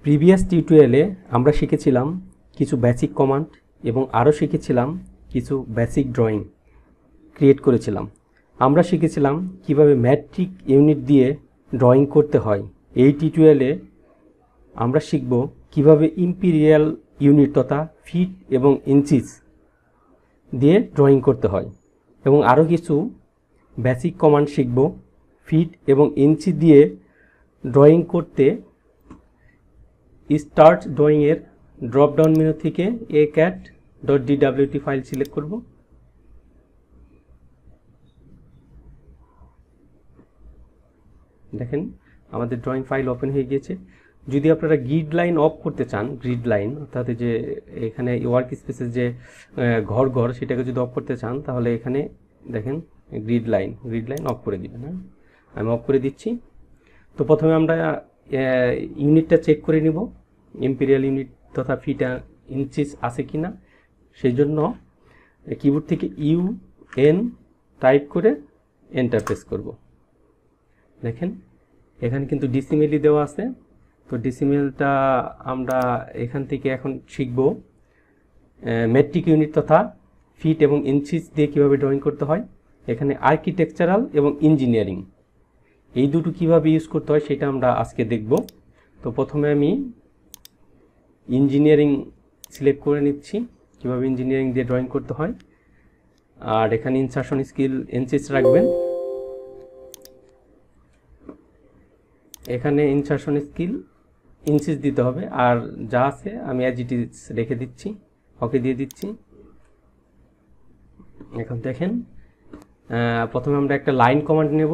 Previous টিউটোরিয়ালে আমরা শিখেছিলাম কিছু বেসিক কমান্ড এবং আরও শিখেছিলাম কিছু বেসিক ড্রয়িং ক্রিয়েট করেছিলাম। আমরা শিখেছিলাম কিভাবে ম্যাট্রিক ইউনিট দিয়ে ড্রয়িং করতে হয়। এই টিউটোরিয়ালে আমরা শিখব কিভাবে ইম্পিরিয়াল ইউনিট তথা ফিট এবং ইঞ্চিস দিয়ে ড্রয়িং করতে হয় এবং আরও কিছু বেসিক কমান্ড শিখব। ফিট এবং ইঞ্চি দিয়ে ড্রয়িং করতে স্টার্ট ড্রয়িং এর ড্রপ ডাউন মেনু থেকে acat.dwt ফাইল সিলেক্ট করব। দেখেন আমাদের ড্রয়িং ফাইল ওপেন হয়ে গিয়েছে। যদি আপনারা গ্রিড লাইন অফ করতে চান, গ্রিড লাইন অর্থাৎ যে এখানে ওয়ার্ক স্পেসের যে ঘর সেটাকে যদি অফ করতে চান তাহলে এখানে দেখেন গ্রিড লাইন অফ করে দিবেন। হ্যাঁ, আমি অফ করে দিচ্ছি। তো প্রথমে আমরা ইউনিটটা চেক করে নিব ইম্পিরিয়াল ইউনিট তথা ফিট ইঞ্চিস আছে কিনা। সেই জন্য কিবোর্ড থেকে UN টাইপ করে এন্টার প্রেস করব। দেখেন এখানে কিন্তু ডিসিমেলি দেওয়া আছে। তো ডিসিমেলটা আমরা এখান থেকে এখন শিখব ম্যাট্রিক ইউনিট তথা ফিট এবং ইঞ্চিস দিয়ে কীভাবে ড্রয়িং করতে হয়। এখানে আর্কিটেকচারাল এবং ইঞ্জিনিয়ারিং এই দুটো কীভাবে ইউজ করতে হয় সেটা আমরা আজকে দেখব। তো প্রথমে আমি ইঞ্জিনিয়ারিং সিলেক্ট করে নিচ্ছি, কীভাবে ইঞ্জিনিয়ারিং দিয়ে ড্রয়িং করতে হয়। আর এখানে ইনসারশন স্কেল ইঞ্চিস রাখবেন। এখানে ইনসারশন স্কেল ইঞ্চিস দিতে হবে, আর যা আছে আমি অ্যাজ ইট ইজ রেখে দিচ্ছি, ওকে দিয়ে দিচ্ছি। এখন দেখেন প্রথমে আমরা একটা লাইন কমান্ড নেব।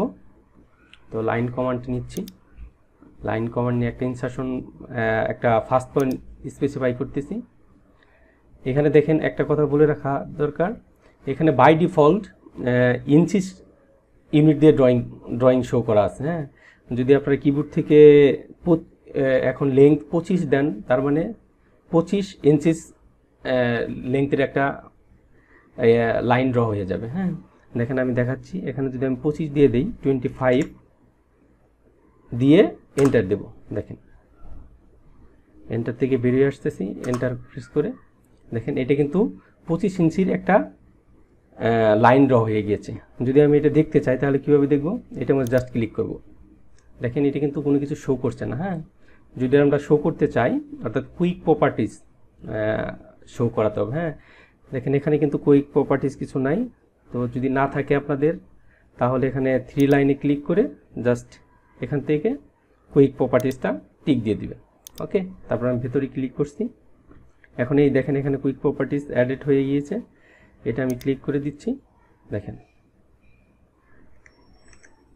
তো লাইন কমান্ড নিচ্ছি। লাইন কমান্ড নিয়ে একটা ইনসারশন একটা ফার্স্ট পয়েন্ট স্পেসিফাই করতেছি। এখানে দেখেন একটা কথা বলে রাখা দরকার, এখানে বাই ডিফল্ট ইঞ্চিস ইউনিট দিয়ে ড্রয়িং শো করা আছে। হ্যাঁ, যদি আপনারা কিবোর্ড থেকে এখন লেংথ 25 দেন তার মানে 25 ইঞ্চিস লেংথের একটা লাইন ড্র হয়ে যাবে। হ্যাঁ, দেখেন আমি দেখাচ্ছি। এখানে যদি আমি 25 দিয়ে দিই, 25 দিয়ে এন্টার দেব। দেখেন এন্টার থেকে বেরিয়ে আসতেছি, এন্টার প্রেস করে দেখেন এটা কিন্তু 25 ইঞ্চির একটা লাইন ড্র হয়ে গিয়েছে। যদি আমি এটা দেখতে চাই তাহলে কীভাবে দেখব? এটার মধ্যে জাস্ট ক্লিক করব। দেখেন এটা কিন্তু কোনো কিছু শো করছে না। হ্যাঁ, যদি আমরা শো করতে চাই অর্থাৎ কুইক প্রপার্টিস শো করাতে হবে। হ্যাঁ, দেখেন এখানে কিন্তু কুইক প্রপার্টিস কিছু নাই। তো যদি না থাকে আপনাদের তাহলে এখানে 3 লাইনে ক্লিক করে জাস্ট এখান থেকে কুইক প্রপার্টিসটা টিক দিয়ে দিবেন। ওকে, তারপর আমি ভেতরে ক্লিক করছি। এখন এই দেখেন এখানে কুইক প্রপার্টিস অ্যাডেড হয়ে গিয়েছে। এটা আমি ক্লিক করে দিচ্ছি। দেখেন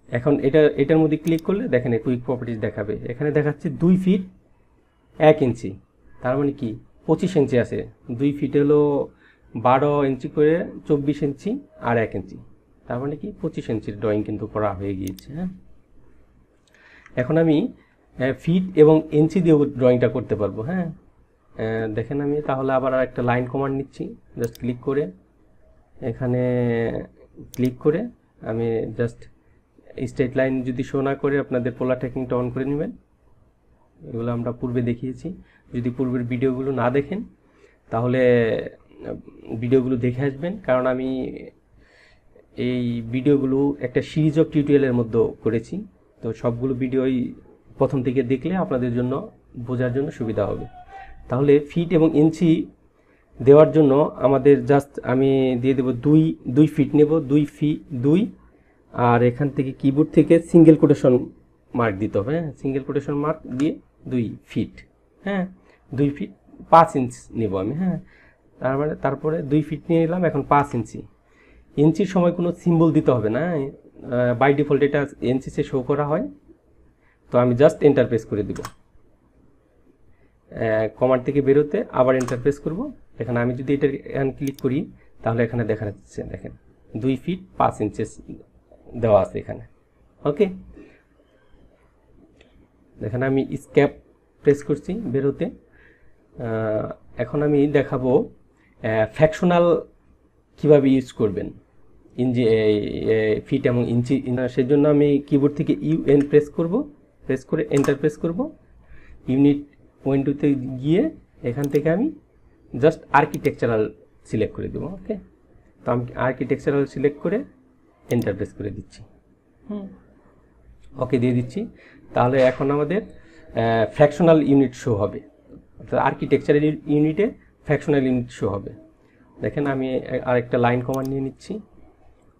এখন এটার মধ্যে ক্লিক করলে দেখেন কুইক প্রপার্টিস দেখাবে। এখানে দেখাচ্ছে 2 ফিট 1 ইঞ্চি, তার মানে কি 25 ইঞ্চি আছে। 2 ফিট হলো 12 ইঞ্চি করে 24 ইঞ্চি আর 1 ইঞ্চি, তার মানে কি 25 ইঞ্চির ড্রয়িং কিন্তু করা হয়ে গিয়েছে। হ্যাঁ, এখন আমি ফিট এবং ইঞ্চি দিয়েও ড্রয়িংটা করতে পারবো। হ্যাঁ, দেখেন আমি তাহলে আবার একটা লাইন কমান্ড নিচ্ছি। জাস্ট ক্লিক করে এখানে ক্লিক করে আমি জাস্ট স্ট্রেট লাইন যদি শো না করে আপনাদের পোলার ট্র্যাকিংটা অন করে নেবেন। এগুলো আমরা পূর্বে দেখিয়েছি। যদি পূর্বের ভিডিওগুলো না দেখেন তাহলে ভিডিওগুলো দেখে আসবেন, কারণ আমি এই ভিডিওগুলো একটা সিরিজ অফ টিউটোরিয়ালের মধ্যে করেছি। তো সবগুলো ভিডিওই প্রথম থেকে দেখলে আপনাদের জন্য বোঝার জন্য সুবিধা হবে। তাহলে ফিট এবং ইঞ্চি দেওয়ার জন্য আমাদের জাস্ট আমি দিয়ে দেব 2 ফিট নেব, 2 আর এখান থেকে কিবোর্ড থেকে সিঙ্গেল কোটেশন মার্ক দিতে হবে। হ্যাঁ, সিঙ্গেল কোটেশন মার্ক দিয়ে 2 ফিট। হ্যাঁ, 2 ফিট 5 ইঞ্চ নেব আমি। হ্যাঁ, তারপরে 2 ফিট নিয়ে নিলাম। এখন 5 ইঞ্চি। ইঞ্চির সময় কোনো সিম্বল দিতে হবে না, বাই ডিফল্ট এটা ইঞ্চিসে শো করা হয়। তো আমি জাস্ট এন্টার প্রেস করে দিব। কমান্ড থেকে বেরোতে আবার এন্টার প্রেস করব। এখানে আমি যদি এটা এখানে ক্লিক করি তাহলে এখানে দেখা যাচ্ছে দেখেন 2 ফিট 5 ইঞ্চেস দেওয়া আছে এখানে। ওকে, দেখেন আমি স্কেপ প্রেস করছি বেরোতে। এখন আমি দেখাবো ফ্র্যাকশনাল কিভাবে ইউজ করবেন ফিট এবং ইঞ্চি। সেজন্য আমি কিবোর্ড থেকে UN প্রেস করব, প্রেস করে এন্টার প্রেস করব। ইউনিট উইন্ডোতে গিয়ে এখান থেকে আমি জাস্ট আর্কিটেকচারাল সিলেক্ট করে দেবো। ওকে, তো আমি আর্কিটেকচারাল সিলেক্ট করে এন্টার প্রেস করে দিচ্ছি। ওকে দিয়ে দিচ্ছি। তাহলে এখন আমাদের ফ্র্যাকশনাল ইউনিট শো হবে, অর্থাৎ আর্কিটেকচারাল ইউনিটে ফ্র্যাকশনাল ইউনিট শো হবে। দেখেন আমি আরেকটা লাইন কমান্ড নিয়ে নিচ্ছি।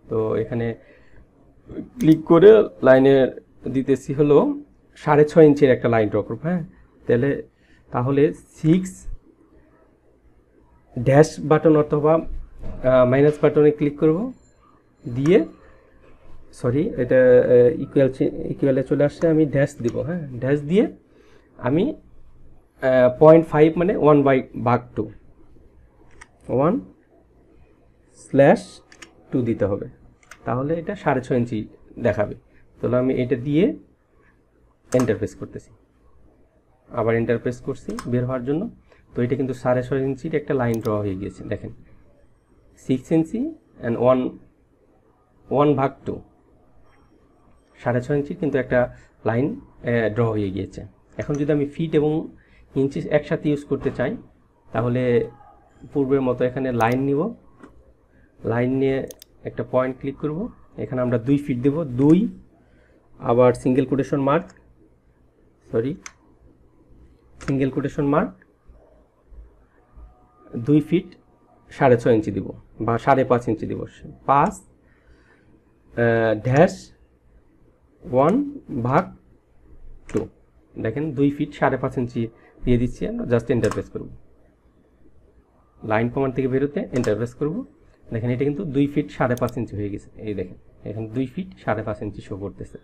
তো এখানে ক্লিক করে লাইনের দিতেছি হলো 6.5 ইঞ্চের একটা লাইন ড্র করবো। হ্যাঁ, তাহলে 6 ড্যাশ বাটন অথবা মাইনাস বাটনে ক্লিক করব, দিয়ে সরি এটা ইকুয়ালে চলে আসছে, আমি ড্যাশ দিব। হ্যাঁ, ড্যাশ দিয়ে আমি 0.5 মানে 1/2 1/2 দিতে হবে, তাহলে এটা 6.5 ইঞ্চি দেখাবে। তাহলে আমি এটা দিয়ে এন্টার প্রেস করতেছি, আবার এন্টার প্রেস করছি বের হওয়ার জন্য। তো এটা কিন্তু 6.5 ইঞ্চির একটা লাইন ড্র হয়ে গিয়েছে। দেখেন 6 ইঞ্চি অ্যান্ড 1/2 6.5 ইঞ্চির কিন্তু একটা লাইন ড্র হয়ে গিয়েছে। এখন যদি আমি ফিট এবং ইঞ্চি একসাথে ইউজ করতে চাই, তাহলে পূর্বের মতো এখানে লাইন নিব, লাইন নিয়ে একটা পয়েন্ট ক্লিক করব, এখানে আমরা 2 ফিট দেব, 2 আবার সিঙ্গেল কোটেশন মার্ক 2 ফিট 6.5 ইঞ্চি দিব বা 5.5 ইঞ্চি দিব, 5 ড্যাশ 1/2। দেখেন 2 ফিট 5.5 ইঞ্চি দিয়ে দিচ্ছি। আমরা জাস্ট এন্টার প্রেস করব, লাইন কমান্ড থেকে বেরোতে এন্টার প্রেস করব। দেখেন এটা কিন্তু 2 ফিট 5.5 ইঞ্চি হয়ে গেছে। এই দেখেন এখানে 2 ফিট 5.5 ইঞ্চি শো করতেছে।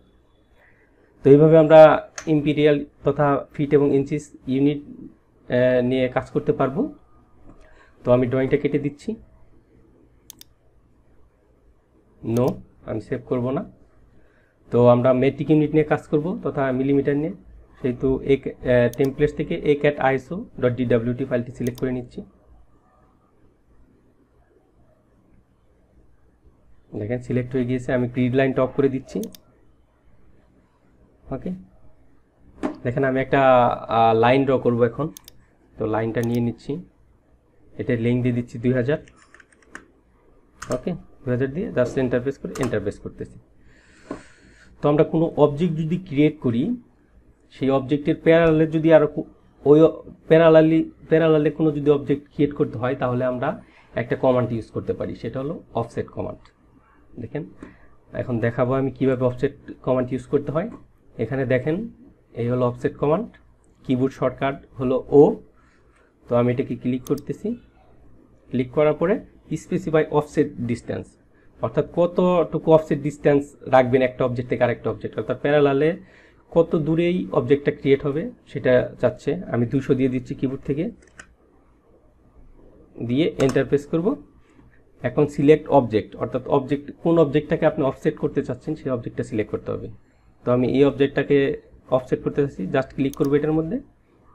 তো এইভাবে আমরা ইম্পিরিয়াল তথা ফিট এবং ইঞ্চিস ইউনিট নিয়ে কাজ করতে পারবো। তো আমি ড্রয়িংটা কেটে দিচ্ছি, নো আমি সেভ করব না। তো আমরা মেট্রিক ইউনিট নিয়ে কাজ করব তথা মিলিমিটার নিয়ে, সেহেতু এই টেমপ্লেটস থেকে ACAT-ISO.DWT ফাইলটি সিলেক্ট করে নিচ্ছি। দেখেন সিলেক্ট হয়ে গিয়েছে। আমি গ্রিড লাইন টপ করে দিচ্ছি। ওকে, দেখেন আমি একটা লাইন ড্র করব এখন। তো লাইনটা নিয়ে নিচ্ছি, এটা লিঙ্ক দিয়ে দিচ্ছি 2000। ওকে, 2000 দিয়ে জাস্ট এন্টার প্রেস করতেছি। তো আমরা কোনো অবজেক্ট যদি ক্রিয়েট করি, সেই অবজেক্টের প্যারালালে যদি আরও ওই প্যারালালে কোনো যদি অবজেক্ট ক্রিয়েট করতে হয়, তাহলে আমরা একটা কমান্ড ইউজ করতে পারি, সেটা হলো অফসেট কমান্ড। দেখেন এখন দেখাবো আমি কিভাবে অফসেট কমান্ড ইউজ করতে হয়। এখানে দেখেন এই হলো অফসেট কমান্ড, কিবোর্ড শর্টকাট হলো ও। তো আমি এটাকে ক্লিক করতেছি, ক্লিক করার পরে স্পেসিফাই অফসেট ডিস্টেন্স, অর্থাৎ কতটুকু অফসেট ডিস্টেন্স রাখবেন একটা অবজেক্ট থেকে আরেকটা অবজেক্ট, অর্থাৎ প্যারালালে কত দূরেই অবজেক্টটা ক্রিয়েট হবে সেটা চাচ্ছে। আমি 200 দিয়ে দিচ্ছি কিবোর্ড থেকে, দিয়ে এন্টার প্রেস করব। এখন সিলেক্ট অবজেক্ট, অর্থাৎ কোন অবজেক্টটাকে আপনি অফসেট করতে চাচ্ছেন সেই অবজেক্টটা সিলেক্ট করতে হবে। তো আমি এই অবজেক্টটাকে অফসেট করতে চাচ্ছি, জাস্ট ক্লিক করবো এটার মধ্যে।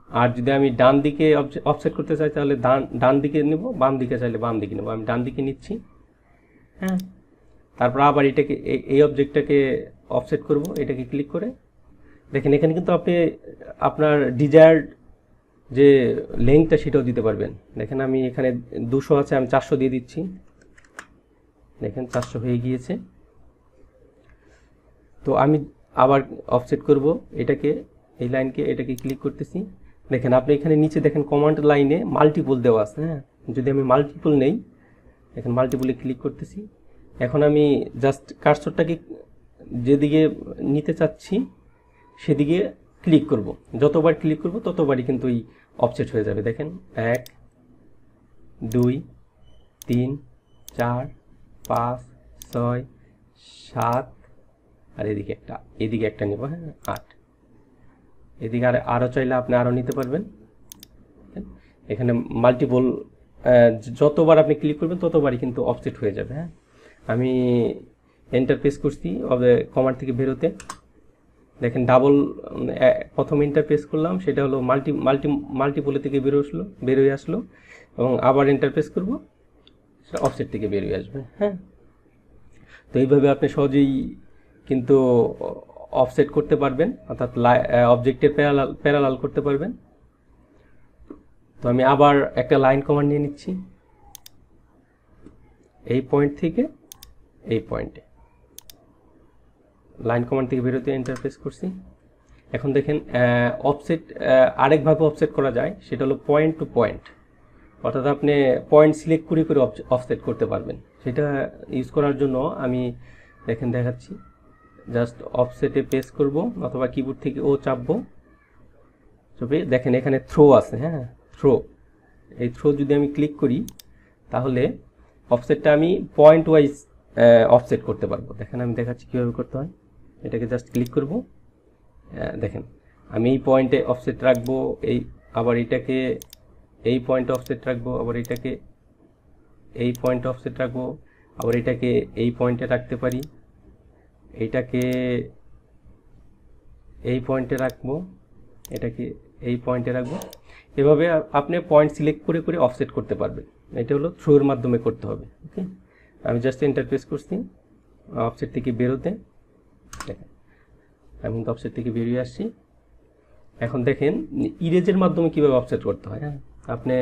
আর যদি আমি ডান দিকে অফসেট করতে চাই, তাহলে ডান দিকে নেব, বাম দিকে চাইলে বাম দিকে নেব। আমি ডান দিকে নিচ্ছি। হ্যাঁ, তারপর আবার এটাকে এই অবজেক্টটাকে অফসেট করব, এটাকে ক্লিক করে। দেখেন এখানে কিন্তু আপনি আপনার ডিজায়ার্ড যে লেন্থটা সেটাও দিতে পারবেন। দেখেন আমি এখানে 200 আছে, আমি 400 দিয়ে দিচ্ছি। দেখেন 400 হয়ে গিয়েছে। তো আমি আবার অফসেট করব এটাকে, এই লাইনকে, এটাকে ক্লিক করতেছি। দেখেন আপনি এখানে নিচে দেখেন কমান্ড লাইনে মাল্টিপল দেওয়া আছে। হ্যাঁ, যদি আমি মাল্টিপল নেই, দেখেন মাল্টিপলে ক্লিক করতেছি। এখন আমি জাস্ট কার্সরটাকে যেদিকে নিতে চাচ্ছি সেদিকে ক্লিক করব। যতবার ক্লিক করব ততবারই কিন্তু এই অফসেট হয়ে যাবে। দেখেন 1 2 3 4 5 6 7, আর এদিকে একটা নেব। হ্যাঁ 8, এদিকে আরও চাইলে আপনি আরও নিতে পারবেন। এখানে মাল্টিপল যতবার আপনি ক্লিক করবেন ততবারই কিন্তু অফসেট হয়ে যাবে। হ্যাঁ, আমি এন্টার প্রেস করছি কমান্ড থেকে বেরোতে। দেখেন ডাবল প্রথম এন্টার প্রেস করলাম, সেটা হলো মাল্টিপল থেকে বেরোয় আসলো, এবং আবার এন্টার প্রেস করব, সেটা অফসেট থেকে বেরিয়ে আসবে। হ্যাঁ, তো এইভাবে আপনি সহজেই কিন্তু অফসেট করতে পারবেন, অর্থাৎ অবজেক্টের প্যারালাল করতে পারবেন। তো আমি আবার একটা লাইন কমান্ড নিয়ে নিচ্ছি, এই পয়েন্ট থেকে এই পয়েন্টে লাইন কমান্ড থেকে বেরোতে ইন্টারফেস করছি। এখন দেখেন অফসেট আরেকভাবে অফসেট করা যায়, সেটা হলো পয়েন্ট টু পয়েন্ট, অর্থাৎ আপনি পয়েন্ট সিলেক্ট করে করে অফসেট করতে পারবেন। সেটা ইউজ করার জন্য আমি দেখেন দেখাচ্ছি, জাস্ট অফসেটে পেস্ট করব অথবা কিবোর্ড থেকে ও চাপবো, তবে দেখেন এখানে থ্রো আছে, হ্যাঁ থ্রো, এই থ্রো যদি আমি ক্লিক করি তাহলে অফসেটটা আমি পয়েন্ট ওয়াইজ অফসেট করতে পারবো। দেখেন আমি দেখাচ্ছি কীভাবে করতে হয়। এটাকে জাস্ট ক্লিক করব, দেখেন আমি এই পয়েন্টে অফসেট রাখবো, এই আবার এটাকে এই পয়েন্টে অফসেট রাখবো, আবার এটাকে এই পয়েন্টে অফসেট রাখবো, আবার এটাকে এই পয়েন্টে রাখতে পারি, এইটাকে এই পয়েন্টে রাখবো, এটাকে এই পয়েন্টে রাখবো। এভাবে আপনি পয়েন্ট সিলেক্ট করে করে অফসেট করতে পারবেন। এটা হলো থ্রোর মাধ্যমে করতে হবে। ওকে, আমি জাস্ট ইন্টারফেস করছি অফসেট থেকে বেরোতে, দেখেন আমি কিন্তু অফসেট থেকে বেরিয়ে আসছি। এখন দেখেন ইরেজের মাধ্যমে কীভাবে অফসেট করতে হয়। হ্যাঁ, আপনি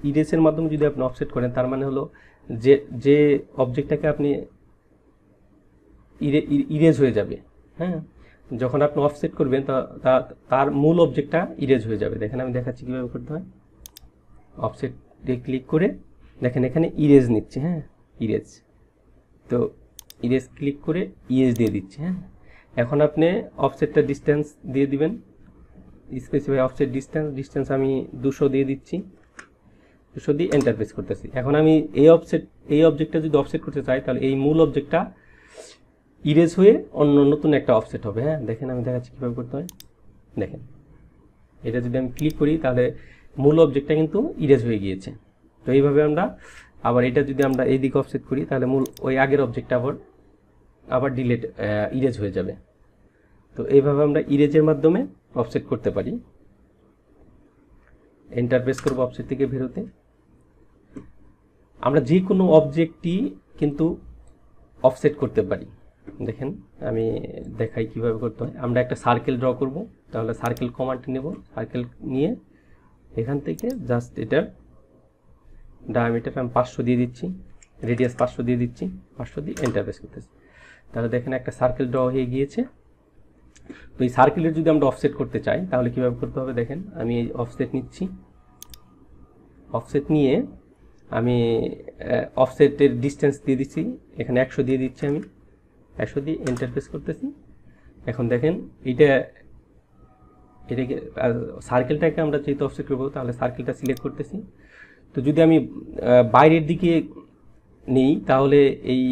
ইরেজের মাধ্যমে যদি আপনি অফসেট করেন, তার মানে হলো যে অবজেক্টটাকে আপনি ইরেজ হয়ে যাবে। হ্যাঁ, যখন আপনি অফসেট করবেন তার মূল অবজেক্টটা ইরেজ হয়ে যাবে। দেখেন আমি দেখাচ্ছি কীভাবে করতে হয়। অফসেটে ক্লিক করে দেখেন এখানে ইরেজ নিচ্ছে, হ্যাঁ ইরেজ, তো ইরেজ ক্লিক করে ইরেজ দিয়ে দিচ্ছে। হ্যাঁ, এখন আপনি অফসেটটা ডিস্টেন্স দিয়ে দিবেন, স্পেসিফাই অফসেট ডিস্টেন্স আমি 200 দিয়ে দিচ্ছি, 200 দিয়ে এন্টারপ্রেস করতেছি। এখন আমি এই অবজেক্টটা যদি অফসেট করতে চাই, তাহলে এই মূল অবজেক্টটা ইরেজ হয়ে অন্য নতুন একটা অফসেট হবে। হ্যাঁ, দেখেন আমি দেখাচ্ছি কীভাবে করতে হয়। দেখেন এটা যদি আমি ক্লিক করি তাহলে মূল অবজেক্টটা কিন্তু ইরেজ হয়ে গিয়েছে। তো এইভাবে আমরা আবার এটা যদি আমরা এই দিকে অফসেট করি, তাহলে মূল ওই আগের অবজেক্টটা আবার ইরেজ হয়ে যাবে। তো এইভাবে আমরা ইরেজের মাধ্যমে অফসেট করতে পারি। এন্টারপ্রেস করব অফসেট থেকে বেরোতে। আমরা যে কোনো অবজেক্টই কিন্তু অফসেট করতে পারি। দেখেন আমি দেখাই কিভাবে করতে হয়। আমরা একটা সার্কেল ড্র করব, তাহলে সার্কেল কমান্ড নেব, সার্কেল নিয়ে এখান থেকে জাস্ট এটার ডায়ামিটার আমি 500 দিয়ে দিচ্ছি, রেডিয়াস 500 দিয়ে দিচ্ছি, 500 দিয়ে এন্টারপ্রেস করতেছি। তাহলে দেখেন একটা সার্কেল ড্র হয়ে গিয়েছে। তো এই সার্কেলের যদি আমরা অফসেট করতে চাই তাহলে কীভাবে করতে হবে, দেখেন আমি এই অফসেট নিচ্ছি, অফসেট নিয়ে আমি অফসেটের ডিস্টেন্স দিয়ে দিচ্ছি, এখানে 100 দিয়ে দিচ্ছি, আমি 100 দিয়ে এন্টারপ্রেস করতেছি। এখন দেখেন এটাকে সার্কেলটাকে আমরা যেহেতু অফসেট করবো, তাহলে সার্কেলটা সিলেক্ট করতেছি। তো যদি আমি বাইরের দিকে নিই, তাহলে এই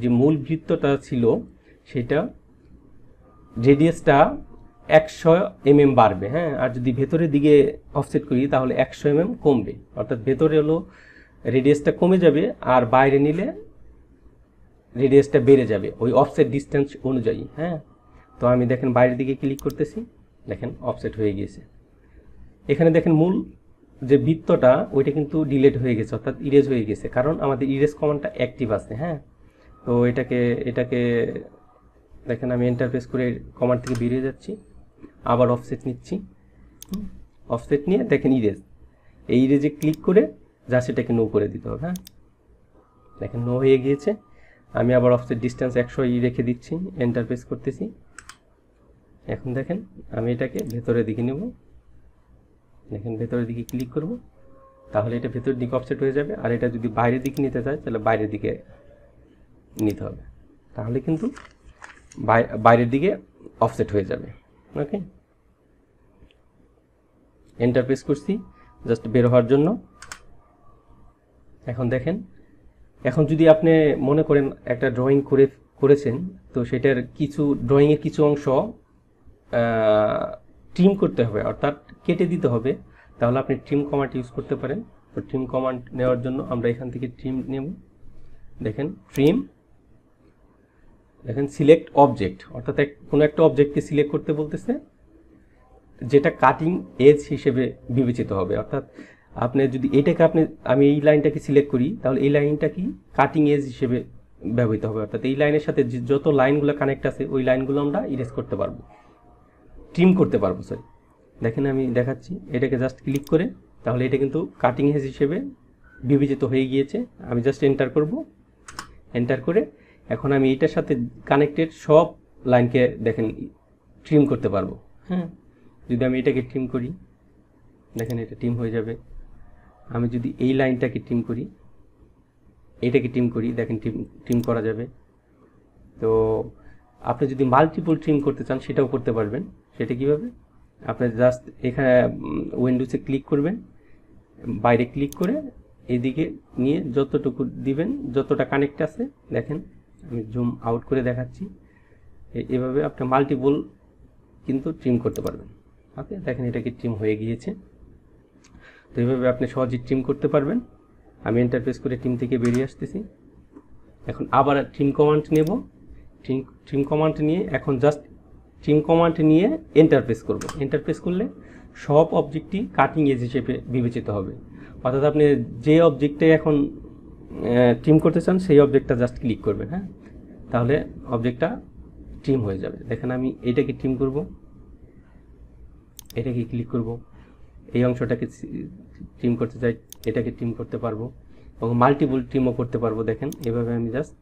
যে মূল বৃত্তটা ছিল সেটা রেডিয়াসটা 100 mm বাড়বে। হ্যাঁ, আর যদি ভেতরের দিকে অফসেট করি তাহলে 100 mm কমবে, অর্থাৎ ভেতরে হলো রেডিয়াসটা কমে যাবে আর বাইরে নিলে রেডিয়াসটা বেড়ে যাবে ওই অফসেট ডিস্টেন্স অনুযায়ী। হ্যাঁ, তো আমি দেখেন বাইরের দিকে ক্লিক করতেছি, দেখেন অফসেট হয়ে গিয়েছে। এখানে দেখেন মূল যে বৃত্তটা ওইটা কিন্তু ডিলেট হয়ে গেছে, অর্থাৎ ইরেজ হয়ে গেছে, কারণ আমাদের ইরেজ কমান্ডটা অ্যাক্টিভ আছে। হ্যাঁ, তো এটাকে দেখেন আমি এন্টারপ্রেস করে কমান্ড থেকে বেরিয়ে যাচ্ছি, আবার অফসেট নিচ্ছি, অফসেট নিয়ে দেখেন ইরেজ, এই ইরেজে ক্লিক করে যা সেটাকে নো করে দিতে হবে। হ্যাঁ, দেখেন নো হয়ে গিয়েছে। আমি আবার অফসেট ডিস্টেন্স 100 রেখে দিচ্ছি, এন্টারপ্রেস করতেছি। এখন দেখেন আমি এটাকে ভেতরের দিকে নেব, দেখেন ভেতরের দিকে ক্লিক করব, তাহলে এটা ভেতরের দিকে অফসেট হয়ে যাবে। আর এটা যদি বাইরের দিকে নিতে চাই তাহলে বাইরের দিকে নিতে হবে, তাহলে কিন্তু বাইরের দিকে অফসেট হয়ে যাবে। ওকে, এন্টারপ্রেস করছি জাস্ট বের হওয়ার জন্য। এখন দেখেন, এখন যদি আপনি মনে করেন একটা ড্রয়িং করেছেন, তো সেটার ড্রয়িংয়ের কিছু অংশ ট্রিম করতে হবে, অর্থাৎ কেটে দিতে হবে, তাহলে আপনি ট্রিম কমান্ড ইউজ করতে পারেন। তো ট্রিম কমান্ড নেওয়ার জন্য আমরা এখান থেকে ট্রিম নেব, দেখেন ট্রিম, দেখেন সিলেক্ট অবজেক্ট, অর্থাৎ কোনো একটা অবজেক্টকে সিলেক্ট করতে বলতেছে যেটা কাটিং এজ হিসেবে বিবেচিত হবে। অর্থাৎ আপনি যদি আমি এই লাইনটাকে সিলেক্ট করি, তাহলে এই লাইনটা কি কাটিং এজ হিসেবে ব্যবহৃত হবে, অর্থাৎ এই লাইনের সাথে যত লাইনগুলো কানেক্ট আছে ওই লাইনগুলো আমরা ইরেজ করতে পারবো, ট্রিম করতে পারবো। সরি, দেখেন আমি দেখাচ্ছি, এটাকে জাস্ট ক্লিক করে তাহলে এটা কিন্তু কাটিং এজ হিসেবে বিবেচিত হয়ে গিয়েছে। আমি জাস্ট এন্টার করব, এন্টার করে এখন আমি এইটার সাথে কানেক্টেড সব লাইনকে দেখেন ট্রিম করতে পারবো। হ্যাঁ, যদি আমি এটাকে ট্রিম করি দেখেন এটা ট্রিম হয়ে যাবে। আমি যদি এই লাইনটাকে ট্রিম করি, এটাকে ট্রিম করি, দেখেন ট্রিম করা যাবে। তো আপনি যদি মাল্টিপল ট্রিম করতে চান সেটাও করতে পারবেন। সেটা কীভাবে, আপনি জাস্ট এখানে উইন্ডোজে ক্লিক করবেন, বাইরে ক্লিক করে এদিকে নিয়ে যতটুকু দিবেন, যতটা কানেক্ট আছে দেখেন আমি জুম আউট করে দেখাচ্ছি, এভাবে আপনি মাল্টিপল কিন্তু ট্রিম করতে পারবেন। ওকে, দেখেন এটা কি ট্রিম হয়ে গিয়েছে। তো এইভাবে আপনি সহজেই ট্রিম করতে পারবেন। আমি এন্টার প্রেস করে ট্রিম থেকে বেরিয়ে আসতেছি। এখন আবার ট্রিম কমান্ড নেব, ট্রিম কমান্ড নিয়ে এখন জাস্ট ট্রিম কমান্ড নিয়ে এন্টার প্রেস করব। এন্টার প্রেস করলে সব অবজেক্টই কাটিং এজ হিসেবে বিবেচিত হবে। অর্থাৎ আপনি যে অবজেক্টে এখন ট্রিম করতে চান সেই অবজেক্টটা জাস্ট ক্লিক করবেন। হ্যাঁ, তাহলে অবজেক্টটা ট্রিম হয়ে যাবে। দেখেন আমি এটাকে ট্রিম করব, এটাকে ক্লিক করব, এই অংশটাকে ট্রিম করতে চাই, এটাকে ট্রিম করতে পারবো এবং মাল্টিপল ট্রিমও করতে পারবো। দেখেন এভাবে আমি জাস্ট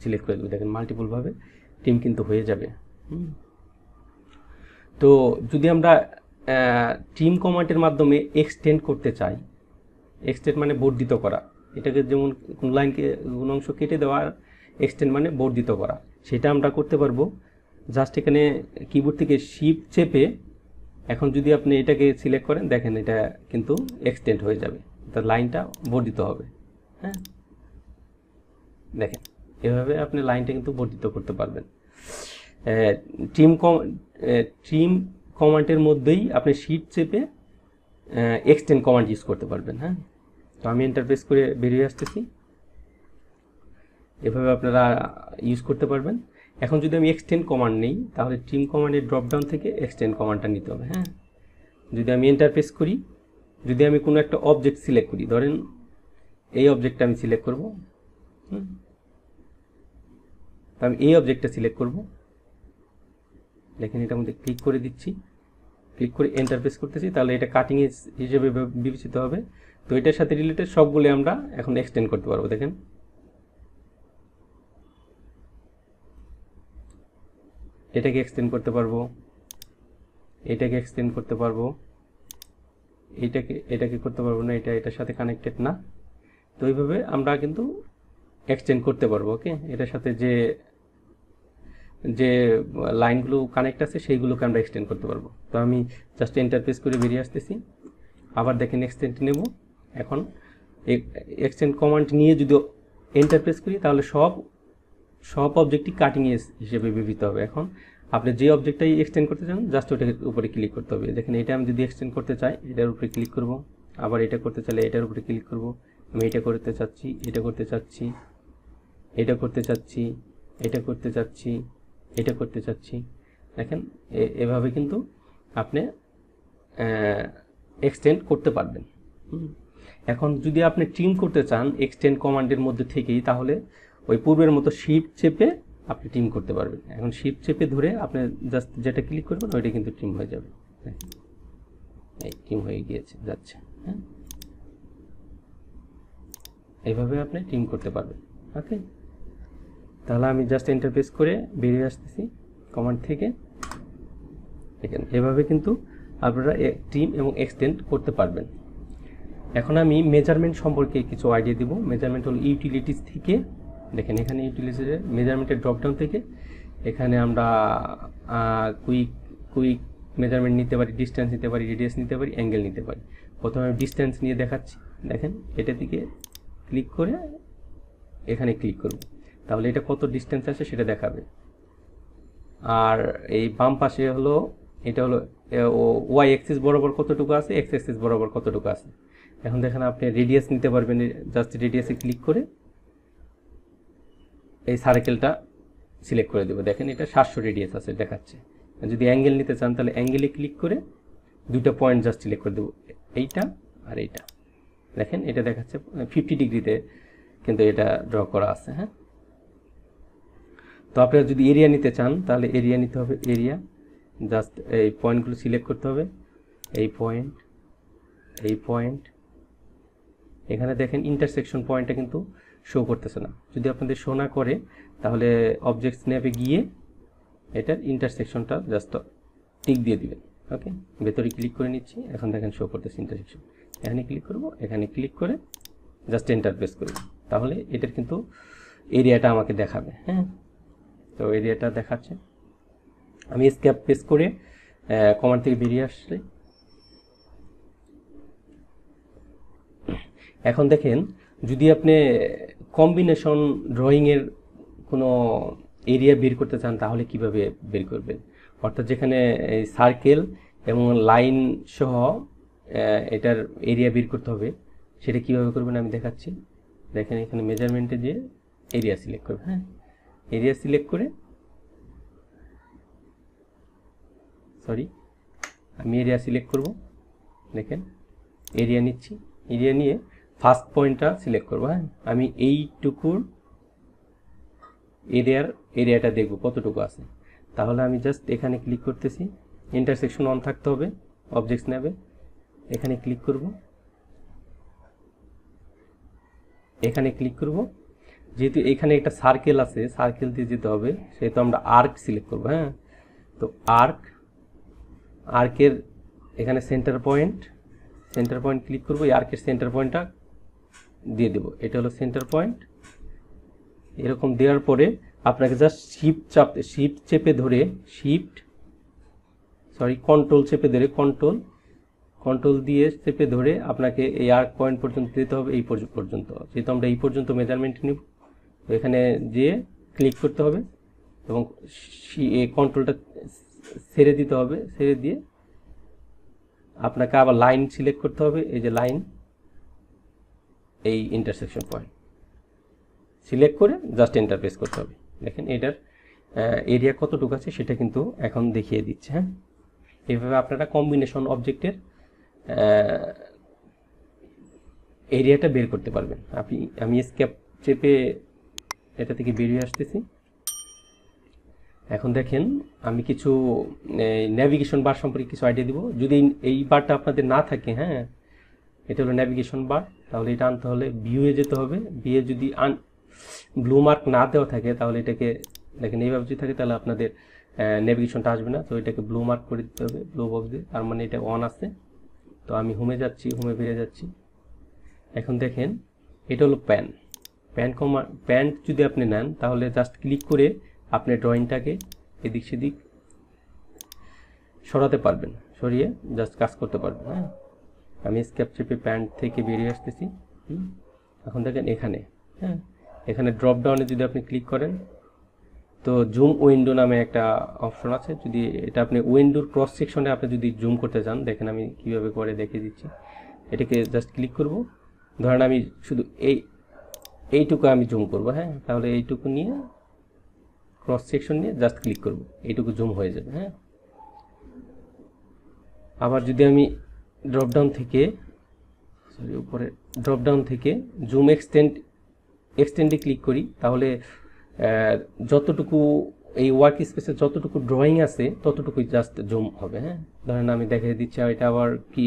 সিলেক্ট করে দেবো, দেখেন মাল্টিপলভাবে ট্রিম কিন্তু হয়ে যাবে। তো যদি আমরা ট্রিম কমান্ডের মাধ্যমে এক্সটেন্ড করতে চাই, এক্সটেন্ড মানে বর্ধিত করা, এটাকে যেমন কোন লাইনকে কোন অংশ কেটে দেওয়া, এক্সটেন্ড মানে বর্ধিত করা, সেটা আমরা করতে পারবো। জাস্ট এখানে কিবোর্ড থেকে শিফট চেপে এখন যদি আপনি এটাকে সিলেক্ট করেন দেখেন এটা কিন্তু এক্সটেন্ড হয়ে যাবে, তার লাইনটা বর্ধিত হবে। হ্যাঁ, দেখেন এভাবে আপনি লাইনটা কিন্তু বর্ধিত করতে পারবেন। ট্রিম কমান্ডের মধ্যেই আপনি শিফট চেপে এক্সটেন্ড কমান্ড ইউজ করতে পারবেন। হ্যাঁ, তো আমি এন্টার প্রেস করে বেরিয়ে আসতেছি, এভাবে আপনারা ইউজ করতে পারবেন। এখন যদি আমি এক্সটেন্ড কমান্ড নেই তাহলে ট্রিম কমান্ডের ড্রপডাউন থেকে এক্সটেন্ড কমান্ডটা নিতে হবে। হ্যাঁ, যদি আমি এন্টার প্রেস করি, যদি আমি কোনো একটা অবজেক্ট সিলেক্ট করি, ধরেন এই অবজেক্টটা আমি সিলেক্ট করব, তো আমি এই অবজেক্টটা সিলেক্ট করব, দেখেন এটার মধ্যে ক্লিক করে দিচ্ছি, ক্লিক করে এন্টার প্রেস করতেছি, তাহলে এটা কাটিং এজ হিসেবে বিবেচিত হবে। তো এটার সাথে রিলেটেড সবগুলো আমরা এখন এক্সটেন্ড করতে পারবো। দেখেন এটাকে এক্সটেন্ড করতে পারবো, এটাকে এক্সটেন্ড করতে পারবো, এটাকে করতে পারবো না, এটার সাথে কানেক্টেড না। তো এইভাবে আমরা কিন্তু এক্সটেন্ড করতে পারবো। ওকে, এটার সাথে যে যে লাইনগুলো কানেক্ট আছে সেইগুলোকে আমরা এক্সটেন্ড করতে পারবো। তো আমি জাস্ট এন্টার প্রেস করে বেরিয়ে আসতেছি, আবার দেখেন এক্সটেন্ড নেব। এখন এক্সটেন্ড কমান্ড নিয়ে যদি এন্টার প্রেস করি তাহলে সব অবজেক্টই কাটিং এজ হিসেবে বিবেচিত হবে। এখন আপনি যে অবজেক্টটাই এক্সটেন্ড করতে চান জাস্ট ওটার উপরে ক্লিক করতে হবে। দেখেন এটা আমি যদি এক্সটেন্ড করতে চাই এটার উপরে ক্লিক করব, আবার এটা করতে চাইলে এটার উপরে ক্লিক করব। আমি এটা করতে চাচ্ছি, এটা করতে চাচ্ছি, এটা করতে চাচ্ছি, এটা করতে চাচ্ছি, এটা করতে চাচ্ছি। দেখেন এভাবে কিন্তু আপনি এক্সটেন্ড করতে পারবেন। এখন যদি আপনি ট্রিম করতে চান এক্সটেন্ড কমান্ডের মধ্যে থেকেই, তাহলে ওই পূর্বের মতো শিফট চেপে আপনি ট্রিম করতে পারবেন। এখন শিফট চেপে ধরে আপনি জাস্ট যেটা ক্লিক করবেন ওইটা কিন্তু ট্রিম হয়ে যাবে। এই ট্রিম হয়ে গিয়েছে, যাচ্ছে। হ্যাঁ, এইভাবে আপনি ট্রিম করতে পারবেন। ওকে, তাহলে আমি জাস্ট এন্টার প্রেস করে বেরিয়ে আসতেছি কমান্ড থেকে। দেখেন এভাবে কিন্তু আপনারা ট্রিম এবং এক্সটেন্ড করতে পারবেন। এখন আমি মেজারমেন্ট সম্পর্কে কিছু আইডিয়া দিব। মেজারমেন্ট হলো ইউটিলিটিস থেকে, দেখেন এখানে ইউটিলিটিসের মেজারমেন্টের ড্রপডাউন থেকে এখানে আমরা কুইক মেজারমেন্ট নিতে পারি, ডিস্টেন্স নিতে পারি, রেডিয়াস নিতে পারি, অ্যাঙ্গেল নিতে পারি। প্রথমে আমি ডিস্টেন্স নিয়ে দেখাচ্ছি। দেখেন এটা দিকে ক্লিক করে এখানে ক্লিক করব, তাহলে এটা কত ডিস্টেন্স আছে সেটা দেখাবে। আর এই বাম পাশে হলো এটা হলো ওয়াই অ্যাক্সিস বরাবর কতটুকু আছে, এক্স অ্যাক্সিস বরাবর কতটুকু আছে। এখন দেখেন আপনি রেডিয়াস নিতে পারবেন, জাস্ট রেডিয়াসে ক্লিক করে এই সার্কেলটা সিলেক্ট করে দেবো। দেখেন এটা 700 রেডিয়াস আছে দেখাচ্ছে। যদি অ্যাঙ্গেল নিতে চান তাহলে অ্যাঙ্গেলে ক্লিক করে দুইটা পয়েন্ট জাস্ট সিলেক্ট করে দেবো, এইটা আর এইটা। দেখেন এটা দেখাচ্ছে 50 ডিগ্রিতে কিন্তু এটা ড্র করা আছে। হ্যাঁ, তো আপনারা যদি এরিয়া নিতে চান তাহলে এরিয়া নিতে হবে, এরিয়া জাস্ট এই পয়েন্টগুলো সিলেক্ট করতে হবে। এই পয়েন্ট এখানে দেখেন ইন্টারসেকশন পয়েন্টটা কিন্তু শো করতেছে না। যদি আপনাদের শো না করে তাহলে অবজেক্ট স্ন্যাপে গিয়ে এটার ইন্টারসেকশনটা জাস্ট টিক দিয়ে দিবেন। ওকে, ভেতরে ক্লিক করে নিচ্ছি, এখন দেখেন শো করতেছে ইন্টারসেকশন। এখানে ক্লিক করব, এখানে ক্লিক করে জাস্ট এন্টার প্রেস করব, তাহলে এটার কিন্তু এরিয়াটা আমাকে দেখাবে। হ্যাঁ, তো এরিয়াটা দেখাচ্ছে। আমি এসকেপ প্রেস করে কমান্ড থেকে বেরিয়ে আসলে এখন দেখেন, যদি আপনি কম্বিনেশন ড্রয়িংয়ের কোনো এরিয়া বের করতে চান তাহলে কিভাবে বের করবেন, অর্থাৎ যেখানে এই সার্কেল এবং লাইন সহ এটার এরিয়া বের করতে হবে, সেটা কিভাবে করবেন আমি দেখাচ্ছি। দেখেন এখানে মেজারমেন্টে যে এরিয়া সিলেক্ট করবেন। হ্যাঁ, এরিয়া সিলেক্ট করে আমি এরিয়া সিলেক্ট করব। দেখেন এরিয়া নিচ্ছি, এরিয়া নিয়ে ফার্স্ট পয়েন্টটা সিলেক্ট করব। হ্যাঁ, আমি এইটুকুর এরিয়াটা দেখব কতটুকু আছে। তাহলে আমি জাস্ট এখানে ক্লিক করতেছি, ইন্টারসেকশন অন থাকতে হবে, অবজেক্টস নেবে, এখানে ক্লিক করব, এখানে ক্লিক করব। যেহেতু এখানে একটা সার্কেল আছে, সার্কেল দিয়ে যেতে হবে, সেহেতু আমরা আর্ক সিলেক্ট করব। হ্যাঁ, তো আর্কের এখানে সেন্টার পয়েন্ট ক্লিক করব, এই আর্কের সেন্টার পয়েন্টটা দিয়ে দেব। এটা হলো সেন্টার পয়েন্ট। এরকম দেওয়ার পরে আপনাকে জাস্ট কন্ট্রোল দিয়ে চেপে ধরে আপনাকে এই আর্ক পয়েন্ট পর্যন্ত দিতে হবে, এই পর্যন্ত। যেহেতু আমরা এই পর্যন্ত মেজারমেন্ট নিব, এখানে যেয়ে ক্লিক করতে হবে এবং এই কন্ট্রোলটা ছেড়ে দিতে হবে। ছেড়ে দিয়ে আপনাকে আবার লাইন সিলেক্ট করতে হবে, এই যে লাইন, এই ইন্টারসেকশন পয়েন্ট সিলেক্ট করে জাস্ট এন্টার প্রেস করতে হবে। দেখেন এটার এরিয়া কতটুকু আছে সেটা কিন্তু এখন দেখিয়ে দিচ্ছে। হ্যাঁ, এইভাবে আপনারা কম্বিনেশন অবজেক্টের এরিয়াটা বের করতে পারবেন। আমি এসকেপ চেপে এটা থেকে বেরিয়ে আসতেছি। এখন দেখেন আমি কিছু ন্যাভিগেশন বার সম্পর্কে কিছু আইডিয়া দিব। যদি এই বারটা আপনাদের না থাকে, হ্যাঁ, এটা হলো ন্যাভিগেশন বার, তাহলে এটা আনতে হলে ভিউয়ে যেতে হবে। ভিউয়ে যদি ব্লু মার্ক না দেওয়া থাকে তাহলে এটাকে দেখেন এইভাবে যদি থাকে তাহলে আপনাদের ন্যাভিগেশনটা আসবে না। তো এটাকে ব্লু মার্ক করে দিতে হবে, ব্লু বক্স দিয়ে, তার মানে এটা অন আছে। তো আমি হোমে যাচ্ছি, হোমে বেরিয়ে যাচ্ছি। এখন দেখেন এটা হলো প্যান্ট যদি আপনি নেন তাহলে জাস্ট ক্লিক করে আপনি ড্রয়িংটাকে এদিক সেদিক সরাতে পারবেন, সরিয়ে জাস্ট কাজ করতে পারবেন। হ্যাঁ, আমি স্কেপ চেপে প্যান্ট থেকে বেরিয়ে আসতেছি। এখন দেখেন এখানে, হ্যাঁ, এখানে ড্রপ ডাউনে যদি আপনি ক্লিক করেন তো জুম উইন্ডো নামে একটা অপশন আছে। যদি এটা আপনি উইন্ডোর ক্রস সেকশনে আপনি যদি জুম করতে চান, দেখেন আমি কিভাবে করে দেখিয়ে দিচ্ছি। এটাকে জাস্ট ক্লিক করব, ধরেন আমি শুধু এইটুকু আমি জুম করব। হ্যাঁ, তাহলে এইটুকু নিয়ে ক্রস সেকশন নিয়ে জাস্ট ক্লিক করব, এইটুকু জুম হয়ে যাবে। হ্যাঁ, আবার যদি আমি ড্রপডাউন থেকে জুম এক্সটেন্ডে ক্লিক করি তাহলে যতটুকু এই ওয়ার্ক স্পেসে যতটুকু ড্রয়িং আছে ততটুকুই জাস্ট জুম হবে। হ্যাঁ, ধরেন আমি দেখিয়ে দিচ্ছি, এটা আবার কি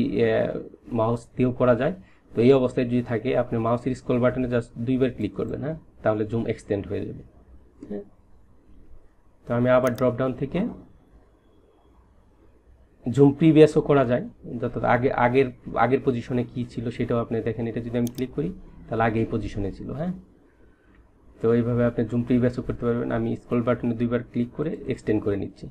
মাউস দিয়েও করা যায়। তো এই অবস্থায় যদি থাকে আপনি মাউসের স্ক্রল বাটনে জাস্ট দুইবার ক্লিক করবেন। হ্যাঁ, তাহলে জুম এক্সটেন্ড হয়ে যাবে। হ্যাঁ, তো আমি আবার ড্রপডাউন থেকে জুম প্রিভিয়াসও করা যায়, যত আগের পজিশনে কি ছিল সেটাও আপনি দেখেন। এটা যদি আমি ক্লিক করি তাহলে আগে এই পজিশনে ছিল। হ্যাঁ, তো এইভাবে আপনি জুম প্রিভিয়াসও করতে পারবেন। আমি স্ক্রল বাটনে দুইবার ক্লিক করে এক্সটেন্ড করে নিচ্ছি।